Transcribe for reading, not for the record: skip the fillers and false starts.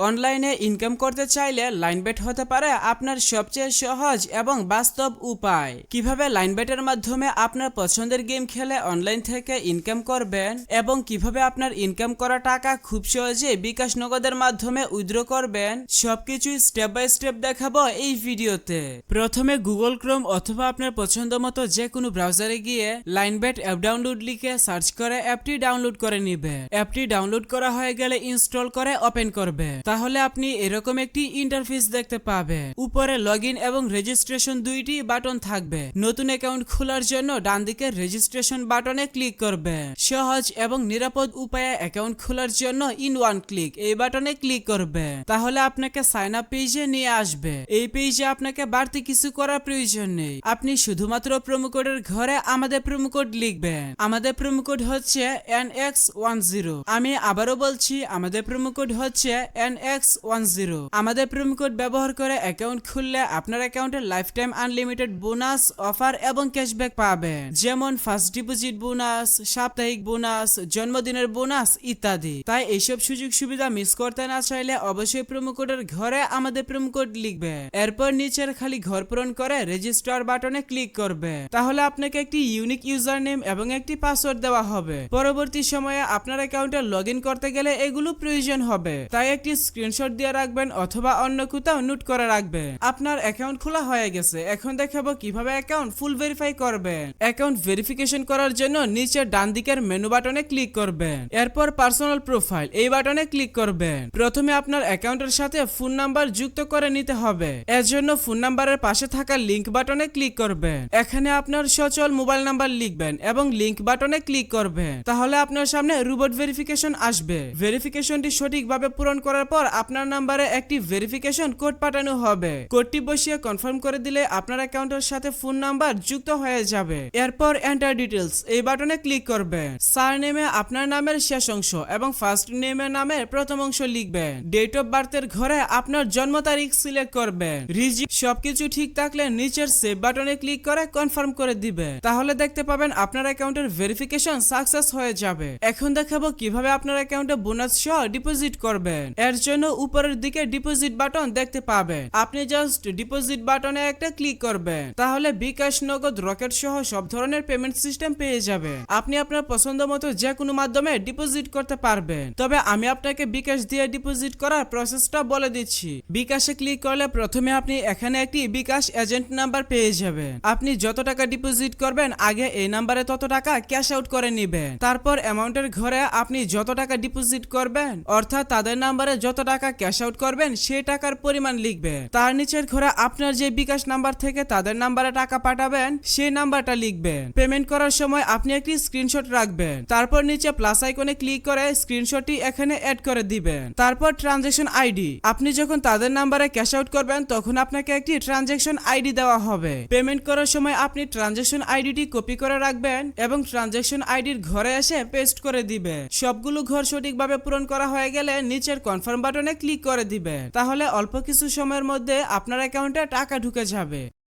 অনলাইনে ইনকাম করতে চাইলে লাইনবেট হতে পারে আপনার সবচেয়ে সহজ এবং বাস্তব উপায়। কিভাবে লাইনবেটের মাধ্যমে আপনার পছন্দের গেম খেলে অনলাইন থেকে ইনকাম করবেন এবং কিভাবে আপনার ইনকাম করা টাকা খুব সহজে বিকাশ নগদের মাধ্যমে উইথড্র করবেন, সবকিছু স্টেপ বাই স্টেপ দেখাবো এই ভিডিওতে। প্রথমে গুগল ক্রোম অথবা আপনার পছন্দ মতো যে কোনো ব্রাউজারে গিয়ে লাইনবেট অ্যাপ ডাউনলোড লিখে সার্চ করে অ্যাপটি ডাউনলোড করে নিবে। অ্যাপটি ডাউনলোড করা হয়ে গেলে ইনস্টল করে ওপেন করবে। তাহলে আপনি এরকম একটি ইন্টারফেস দেখতে পাবেন। উপরে লগইন এবং রেজিস্ট্রেশন দুইটি বাটন থাকবে। নতুন অ্যাকাউন্ট খোলার জন্য ডান দিকে রেজিস্ট্রেশন বাটনে ক্লিক করবে। সহজ এবং নিরাপদ উপায়ে অ্যাকাউন্ট খোলার জন্য ইন ওয়ান ক্লিক এই বাটনে ক্লিক করবে। তাহলে আপনাকে সাইন আপ পেজে নিয়ে আসবে। এই পেজে আপনাকে বাড়তি কিছু করার প্রয়োজন নেই। আপনি শুধুমাত্র প্রোমো কোডের ঘরে আমাদের প্রোমো কোড লিখবেন। আমাদের প্রোমো কোড হচ্ছে NX10। আমি আবারও বলছি, আমাদের প্রোমো কোড হচ্ছে NX10। আমাদের প্রোমো কোড ব্যবহার করে অ্যাকাউন্ট খুললে আপনার অ্যাকাউন্টে life time unlimited bonus, offer এবং ক্যাশব্যাক পাবেন, যেমন ফার্স্ট ডিপোজিট বোনাস, সাপ্তাহিক বোনাস, জন্মদিনের বোনাস ইত্যাদি। তাই এইসব সুযোগ সুবিধা মিস করতে না চাইলে অবশ্যই প্রোমো কোডের ঘরে আমাদের প্রোমো কোড লিখবে। এরপর নিচের খালি ঘর পূরণ করে রেজিস্টার বাটনে ক্লিক করবে। তাহলে আপনাকে একটি ইউনিক ইউজার নেম এবং একটি পাসওয়ার্ড দেওয়া হবে। পরবর্তী সময়ে আপনার অ্যাকাউন্টে লগ ইন করতে গেলে এগুলো প্রয়োজন হবে, তাই একটি স্ক্রিনশট দিয়ে রাখবেন অথবা অন্য কোথাও নোট করে রাখবেন। আপনার অ্যাকাউন্ট খোলা হয়ে গেছে। এখন দেখাবো কিভাবে অ্যাকাউন্ট ফুল ভেরিফাই করবেন। অ্যাকাউন্ট ভেরিফিকেশন করার জন্য নিচের ডান দিকের মেনু বাটনে ক্লিক করবেন। এরপর পার্সোনাল প্রোফাইল এই বাটনে ক্লিক করবেন। প্রথমে আপনার অ্যাকাউন্টের সাথে ফোন নাম্বার যুক্ত করে নিতে হবে। এর জন্য ফোন নাম্বারের পাশে থাকা লিংক বাটনে ক্লিক করবেন। এখানে আপনার সচল মোবাইল নাম্বার লিখবেন এবং লিংক বাটনে ক্লিক করবেন। তাহলে আপনার সামনে রোবট ভেরিফিকেশন আসবে। ভেরিফিকেশনটি সঠিকভাবে পূরণ করার পর আপনার নাম্বারে একটি ভেরিফিকেশন কোড পাঠানো হবে। কোডটি বসিয়ে কনফার্ম করে দিলে আপনার অ্যাকাউন্টের সাথে ফোন নাম্বার যুক্ত হয়ে যাবে। এরপর এন্টার ডিটেইলস এই বাটনে ক্লিক করবেন। সারনেমে আপনার নামের শেষ অংশ এবং ফার্স্ট নেমের নামের প্রথম অংশ লিখবেন। ডেট অফ বার্থের ঘরে আপনার জন্ম তারিখ সিলেক্ট করবেন। সবকিছু ঠিক থাকলে নিচের সেভ বাটনে ক্লিক করে কনফার্ম করে দিবে। তাহলে দেখতে পাবেন আপনার অ্যাকাউন্টের ভেরিফিকেশন সাকসেস হয়ে যাবে। এখন দেখাবো কিভাবে আপনার অ্যাকাউন্টে বোনাস সহ ডিপোজিট করবেন। এর জন্য উপরের দিকে ডিপোজিট বাটন দেখতে পাবেন। আপনি জাস্ট ডিপোজিট বাটনে একটা ক্লিক করবেন। তাহলে বিকাশ, নগদ, রকেট সহ সব ধরনের পেমেন্ট সিস্টেম পেয়ে যাবেন। আপনি আপনার পছন্দ মতো যে কোনো মাধ্যমে ডিপোজিট করতে পারবেন। তবে আমি আপনাকে বিকাশ দিয়ে ডিপোজিট করার প্রসেসটা বলে দিচ্ছি। বিকাশে ক্লিক করলে প্রথমে আপনি এখানে একটি বিকাশ এজেন্ট নাম্বার পেয়ে যাবেন। আপনি যত টাকা ডিপোজিট করবেন আগে এই নাম্বারে তত টাকা ক্যাশ আউট করে নেবেন। তারপর অ্যামাউন্টের ঘরে আপনি যত টাকা ডিপোজিট করবেন অর্থাৎ তাদের নাম্বারে যত টাকা ক্যাশ আউট করবেন সেই টাকার পরিমাণ লিখবেন। তার নিচের ঘরে আপনার যে বিকাশ নাম্বার থেকে তাদের নাম্বারে টাকা পাঠাবেন সেই নাম্বারটা লিখবেন। পেমেন্ট করার সময় আপনি একটি স্ক্রিনশট রাখবেন। তারপর নিচে প্লাস আইকনে ক্লিক করে স্ক্রিনশটটি এখানে অ্যাড করে দিবেন। তারপর ট্রানজাকশন আইডি, আপনি যখন তাদের নাম্বারে ক্যাশ আউট করবেন তখন আপনাকে একটি ট্রানজাকশন আইডি দেওয়া হবে। পেমেন্ট করার সময় আপনি ট্রানজাকশন আইডিটি কপি করে রাখবেন এবং ট্রানজাকশন আইডির ঘরে এসে পেস্ট করে দিবেন। সবগুলো ঘর সঠিকভাবে পূরণ করা হয়ে গেলে নিচের কনফার্ম বাটনে ক্লিক করে দিবেন। তাহলে অল্প কিছু সময়ের মধ্যে আপনার অ্যাকাউন্টে টাকা ঢুকে যাবে।